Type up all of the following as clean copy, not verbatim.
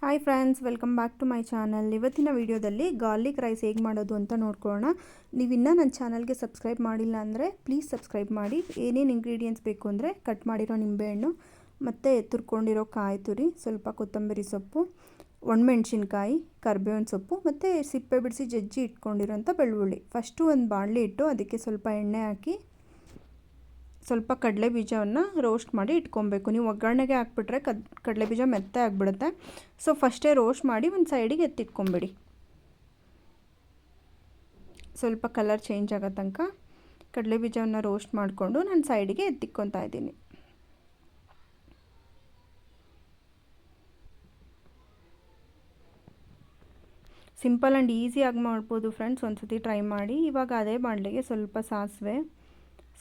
Hi friends, welcome back to my channel. ಇವತ್ತಿನ ವಿಡಿಯೋದಲ್ಲಿ garlic rice ಹೇಗೆ ಮಾಡೋದು ಅಂತ ನೋಡ್ಕೊಳ್ಳೋಣ. ನೀವು ಇನ್ನೂ ನನ್ನ ಚಾನಲ್ಗೆ ಸಬ್ಸ್ಕ್ರೈಬ್ ಮಾಡಿಲ್ಲ ಅಂದರೆ ಪ್ಲೀಸ್ ಸಬ್ಸ್ಕ್ರೈಬ್ ಮಾಡಿ. ಏನೇನು ಇಂಗ್ರೀಡಿಯೆಂಟ್ಸ್ ಬೇಕು ಅಂದರೆ ಕಟ್ ಮಾಡಿರೋ ನಿಂಬೆಹಣ್ಣು ಮತ್ತು ತುರ್ಕೊಂಡಿರೋ ಕಾಯಿ ತುರಿ, ಸ್ವಲ್ಪ ಕೊತ್ತಂಬರಿ ಸೊಪ್ಪು, ಒಣಮೆಣ್ಸಿನ್ಕಾಯಿ, ಕರಿಬೇವಿನ ಸೊಪ್ಪು ಮತ್ತು ಸಿಪ್ಪೆ ಬಿಡಿಸಿ ಜಜ್ಜಿ ಇಟ್ಕೊಂಡಿರೋಂಥ ಬೆಳ್ಳುಳ್ಳಿ. ಫಸ್ಟು ಒಂದು ಬಾಣಲಿ ಇಟ್ಟು ಅದಕ್ಕೆ ಸ್ವಲ್ಪ ಎಣ್ಣೆ ಹಾಕಿ ಸ್ವಲ್ಪ ಕಡಲೆ ಬೀಜವನ್ನು ರೋಸ್ಟ್ ಮಾಡಿ ಇಟ್ಕೊಬೇಕು. ನೀವು ಒಗ್ಗರಣೆಗೆ ಹಾಕ್ಬಿಟ್ರೆ ಕಡಲೆ ಬೀಜ ಮೆತ್ತೆ ಆಗಿಬಿಡುತ್ತೆ. ಸೊ ಫಸ್ಟೇ ರೋಸ್ಟ್ ಮಾಡಿ ಒಂದು ಸೈಡಿಗೆ ಎತ್ತಿಟ್ಕೊಂಬಿಡಿ. ಸ್ವಲ್ಪ ಕಲರ್ ಚೇಂಜ್ ಆಗೋ ತನಕ ಕಡಲೆ ಬೀಜವನ್ನು ರೋಸ್ಟ್ ಮಾಡಿಕೊಂಡು ನಾನು ಸೈಡಿಗೆ ಎತ್ತಿಕ್ಕೊತಾ ಇದ್ದೀನಿ. ಸಿಂಪಲ್ ಆ್ಯಂಡ್ ಈಸಿಯಾಗಿ ಮಾಡ್ಬೋದು ಫ್ರೆಂಡ್ಸ್, ಒಂದು ಸತಿ ಟ್ರೈ ಮಾಡಿ. ಇವಾಗ ಅದೇ ಬಾಣಲೆಗೆ ಸ್ವಲ್ಪ ಸಾಸಿವೆ,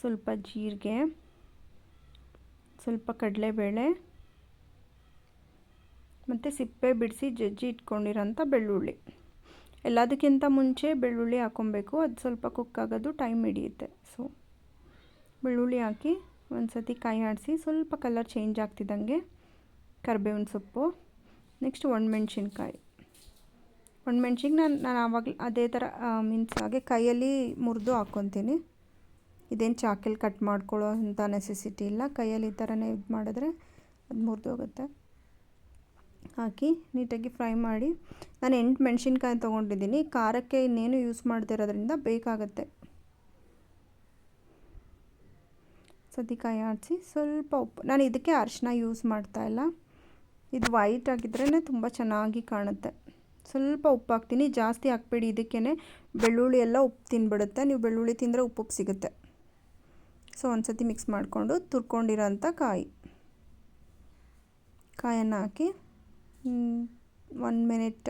ಸ್ವಲ್ಪ ಜೀರಿಗೆ, ಸ್ವಲ್ಪ ಕಡಲೆಬೇಳೆ ಮತ್ತು ಸಿಪ್ಪೆ ಬಿಡಿಸಿ ಜಜ್ಜಿ ಇಟ್ಕೊಂಡಿರೋಂಥ ಬೆಳ್ಳುಳ್ಳಿ. ಎಲ್ಲದಕ್ಕಿಂತ ಮುಂಚೆ ಬೆಳ್ಳುಳ್ಳಿ ಹಾಕ್ಕೊಬೇಕು, ಅದು ಸ್ವಲ್ಪ ಕುಕ್ ಆಗೋದು ಟೈಮ್ ಹಿಡಿಯುತ್ತೆ. ಸೊ ಬೆಳ್ಳುಳ್ಳಿ ಹಾಕಿ ಒಂದು ಸತಿ ಕೈ ಆಡಿಸಿ ಸ್ವಲ್ಪ ಕಲರ್ ಚೇಂಜ್ ಆಗ್ತಿದ್ದಂಗೆ ಕರಿಬೇವಿನ ಸೊಪ್ಪು, ನೆಕ್ಸ್ಟ್ ಒಣಮೆಣ್ಸಿನ್ಕಾಯಿ. ನಾನು ಆವಾಗಲೇ ಅದೇ ಥರ ಮೀನ್ಸ್ ಹಾಗೆ ಕೈಯಲ್ಲಿ ಮುರಿದು ಹಾಕ್ಕೊತೀನಿ. ಇದೇನು ಚಾಕಲ್ಲಿ ಕಟ್ ಮಾಡ್ಕೊಳ್ಳೋ ಅಂಥ ನೆಸೆಸಿಟಿ ಇಲ್ಲ. ಕೈಯಲ್ಲಿ ಈ ಥರನೇ ಇದು ಮಾಡಿದ್ರೆ ಅದು ಮುರಿದೋಗುತ್ತೆ. ಹಾಕಿ ನೀಟಾಗಿ ಫ್ರೈ ಮಾಡಿ. ನಾನು 8 ಮೆಣಸಿನ್ಕಾಯಿ ತೊಗೊಂಡಿದ್ದೀನಿ. ಖಾರಕ್ಕೆ ಇನ್ನೇನು ಯೂಸ್ ಮಾಡ್ತಿರೋದ್ರಿಂದ ಬೇಕಾಗುತ್ತೆ. ಸೌತೆಕಾಯಿ ಆಡಿಸಿ ಸ್ವಲ್ಪ ಉಪ್ಪು. ನಾನು ಇದಕ್ಕೆ ಅರಿಶಿನ ಯೂಸ್ ಮಾಡ್ತಾಯಿಲ್ಲ. ಇದು ವೈಟ್ ಆಗಿದ್ರೇ ತುಂಬ ಚೆನ್ನಾಗಿ ಕಾಣುತ್ತೆ. ಸ್ವಲ್ಪ ಉಪ್ಪು ಹಾಕ್ತೀನಿ, ಜಾಸ್ತಿ ಹಾಕ್ಬೇಡಿ. ಇದಕ್ಕೇ ಬೆಳ್ಳುಳ್ಳಿ ಎಲ್ಲ ಉಪ್ಪು ತಿಂದ್ಬಿಡುತ್ತೆ. ನೀವು ಬೆಳ್ಳುಳ್ಳಿ ತಿಂದರೆ ಉಪ್ಪು ಸಿಗುತ್ತೆ. ಸೊ ಒಂದು ಸತಿ ಮಿಕ್ಸ್ ಮಾಡಿಕೊಂಡು ತುರ್ಕೊಂಡಿರೋಂಥ ಕಾಯನ್ನು ಹಾಕಿ 1 ಮಿನಿಟ್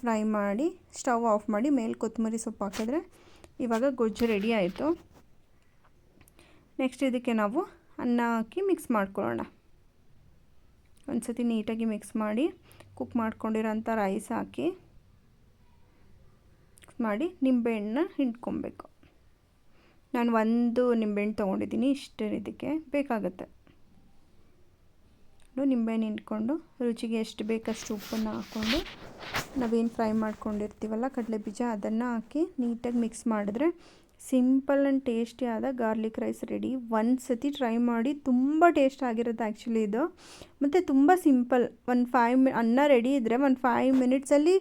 ಫ್ರೈ ಮಾಡಿ ಸ್ಟವ್ ಆಫ್ ಮಾಡಿ ಮೇಲೆ ಕೊತ್ತಂಬರಿ ಸೊಪ್ಪು ಹಾಕಿದ್ರೆ ಇವಾಗ ಗೊಜ್ಜು ರೆಡಿ ಆಯಿತು. ನೆಕ್ಸ್ಟ್ ಇದಕ್ಕೆ ನಾವು ಅನ್ನ ಹಾಕಿ ಮಿಕ್ಸ್ ಮಾಡ್ಕೊಳ್ಳೋಣ. ಒಂದು ಸತಿ ನೀಟಾಗಿ ಮಿಕ್ಸ್ ಮಾಡಿ ಕುಕ್ ಮಾಡ್ಕೊಂಡಿರೋಂಥ ರೈಸ್ ಹಾಕಿ ಮಾಡಿ ನಿಂಬೆಹಣ್ಣನ್ನ ಹಿಂಡ್ಕೊಬೇಕು. ನಾನು 1 ನಿಂಬೆಹಣ್ಣು ತೊಗೊಂಡಿದ್ದೀನಿ, ಇಷ್ಟು ಇದಕ್ಕೆ ಬೇಕಾಗುತ್ತೆ. ನಿಂಬೆಹಣ್ಣು ಹಿಂಡ್ಕೊಂಡು ರುಚಿಗೆ ಎಷ್ಟು ಬೇಕಷ್ಟು ಉಪ್ಪನ್ನು ಹಾಕ್ಕೊಂಡು ನಾವೇನು ಫ್ರೈ ಮಾಡ್ಕೊಂಡಿರ್ತೀವಲ್ಲ ಕಡಲೆ ಬೀಜ, ಅದನ್ನು ಹಾಕಿ ನೀಟಾಗಿ ಮಿಕ್ಸ್ ಮಾಡಿದ್ರೆ ಸಿಂಪಲ್ ಆ್ಯಂಡ್ ಟೇಸ್ಟಿಯಾದ ಗಾರ್ಲಿಕ್ ರೈಸ್ ರೆಡಿ. ಒಂದು ಸತಿ ಟ್ರೈ ಮಾಡಿ, ತುಂಬ ಟೇಸ್ಟ್ ಆಗಿರುತ್ತೆ ಆ್ಯಕ್ಚುಲಿ ಇದು. ಮತ್ತು ತುಂಬ ಸಿಂಪಲ್. ಅನ್ನ ರೆಡಿ ಇದ್ದರೆ 5 ಮಿನಿಟ್ಸಲ್ಲಿ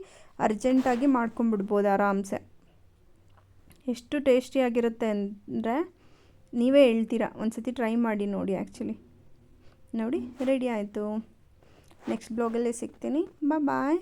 ಅರ್ಜೆಂಟಾಗಿ ಮಾಡ್ಕೊಂಬಿಡ್ಬೋದು ಆರಾಮ್ಸೆ. ಎಷ್ಟು ಟೇಸ್ಟಿಯಾಗಿರುತ್ತೆ ಅಂದರೆ ನೀವೇ ಹೇಳ್ತೀರಾ. ಒಂದು ಸತಿ ಟ್ರೈ ಮಾಡಿ ನೋಡಿ. ಆ್ಯಕ್ಚುಲಿ ನೋಡಿ ರೆಡಿ ಆಯಿತು. ನೆಕ್ಸ್ಟ್ ಬ್ಲಾಗಲ್ಲೇ ಸಿಗ್ತೀನಿ. ಬಾಯ್.